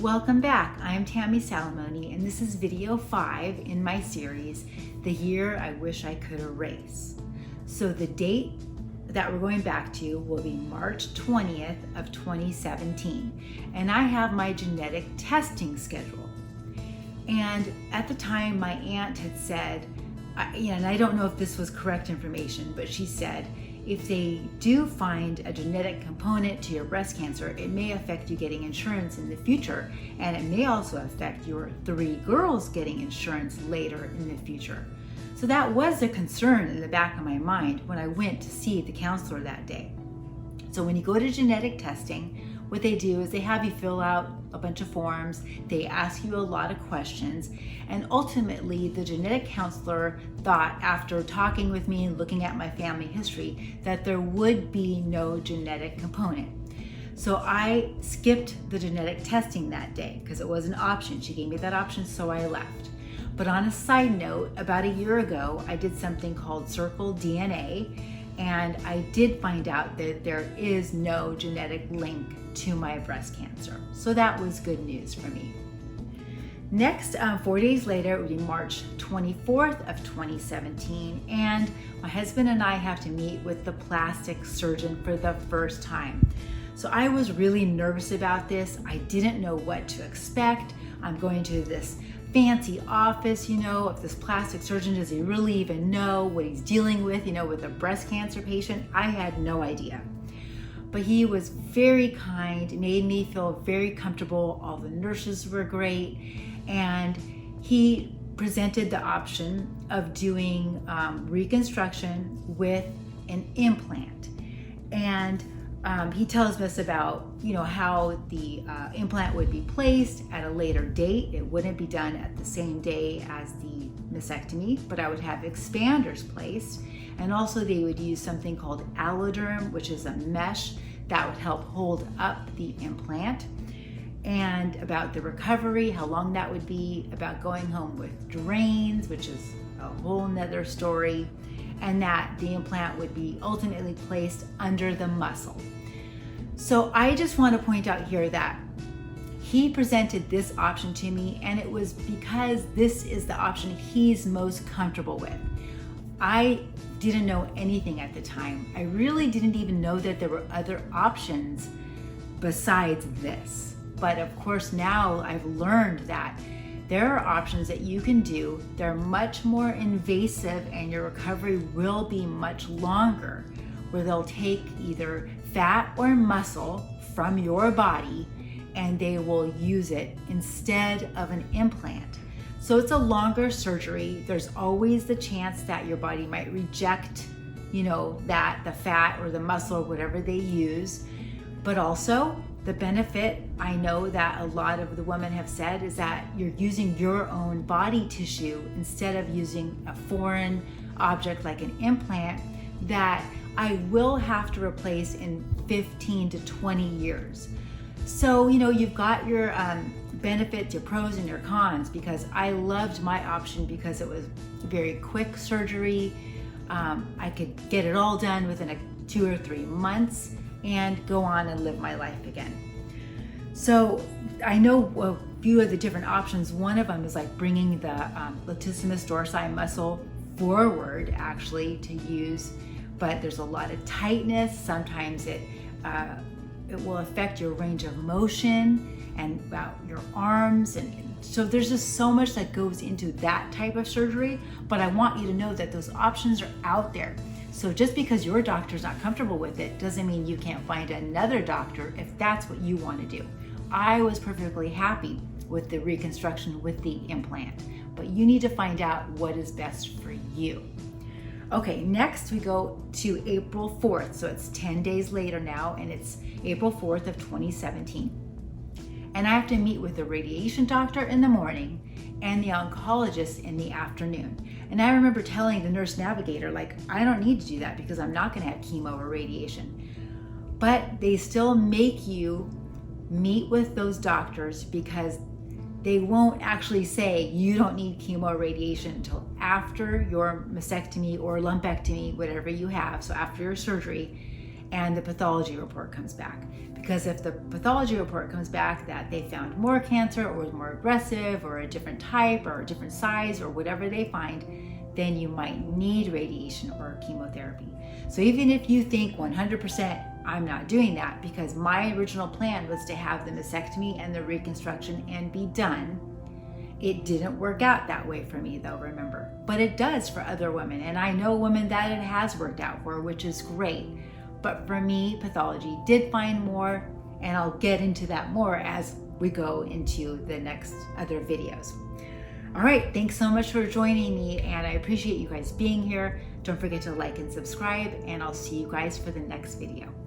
Welcome back. I'm Tammy Salamone, and this is video 5 in my series, The Year I Wish I Could Erase. So the date that we're going back to will be March 20th of 2017, and I have my genetic testing schedule. And at the time, my aunt had said, and I don't know if this was correct information, but she said, if they do find a genetic component to your breast cancer, it may affect you getting insurance in the future, and it may also affect your 3 girls getting insurance later in the future. So that was a concern in the back of my mind when I went to see the counselor that day. So when you go to genetic testing, what they do is they have you fill out a bunch of forms, they ask you a lot of questions, and ultimately the genetic counselor thought, after talking with me and looking at my family history, that there would be no genetic component. So I skipped the genetic testing that day because it was an option. She gave me that option, so I left. But on a side note, about a year ago, I did something called Circle DNA, and I did find out that there is no genetic link to my breast cancer. So that was good news for me. Next, 4 days later, it would be March 24th of 2017, and my husband and I have to meet with the plastic surgeon for the first time. So I was really nervous about this. I didn't know what to expect. I'm going to this fancy office, if this plastic surgeon, does he really even know what he's dealing with, with a breast cancer patient? I had no idea. But he was very kind, made me feel very comfortable. All the nurses were great. And he presented the option of doing reconstruction with an implant. And he tells us about, how the implant would be placed at a later date. It wouldn't be done at the same day as the mastectomy, but I would have expanders placed. And also they would use something called alloderm, which is a mesh that would help hold up the implant. And about the recovery, how long that would be, about going home with drains, which is a whole nother story, and that the implant would be ultimately placed under the muscle. So I just want to point out here that he presented this option to me, and it was because this is the option he's most comfortable with. I didn't know anything at the time. I really didn't even know that there were other options besides this. But of course now I've learned that there are options that you can do. They're much more invasive and your recovery will be much longer, where they'll take either fat or muscle from your body and they will use it instead of an implant. So it's a longer surgery. There's always the chance that your body might reject, that the fat or the muscle or whatever they use. But also the benefit, I know that a lot of the women have said, is that you're using your own body tissue instead of using a foreign object like an implant that I will have to replace in 15 to 20 years. So, you've got your benefits, your pros and your cons, because I loved my option because it was very quick surgery. I could get it all done within 2 or 3 months and go on and live my life again. So I know a few of the different options. One of them is like bringing the latissimus dorsi muscle forward actually to use, but there's a lot of tightness. Sometimes it will affect your range of motion and about your arms, and so there's just so much that goes into that type of surgery. But I want you to know that those options are out there. So just because your doctor's not comfortable with it doesn't mean you can't find another doctor if that's what you want to do. I was perfectly happy with the reconstruction with the implant, but you need to find out what is best for you. Okay, next we go to April 4th. So it's 10 days later now, and it's April 4th of 2017. And I have to meet with the radiation doctor in the morning and the oncologist in the afternoon. And I remember telling the nurse navigator, I don't need to do that because I'm not gonna have chemo or radiation. But they still make you meet with those doctors because they won't actually say you don't need chemo or radiation until after your mastectomy or lumpectomy, whatever you have, so after your surgery. and the pathology report comes back. Because if the pathology report comes back that they found more cancer or was more aggressive or a different type or a different size or whatever they find, then you might need radiation or chemotherapy. So even if you think 100% I'm not doing that, because my original plan was to have the mastectomy and the reconstruction and be done, it didn't work out that way for me though, remember. But it does for other women, and I know women that it has worked out for, which is great. But for me, pathology did find more, and I'll get into that more as we go into the next other videos. All right, thanks so much for joining me, and I appreciate you guys being here. Don't forget to like and subscribe, and I'll see you guys for the next video.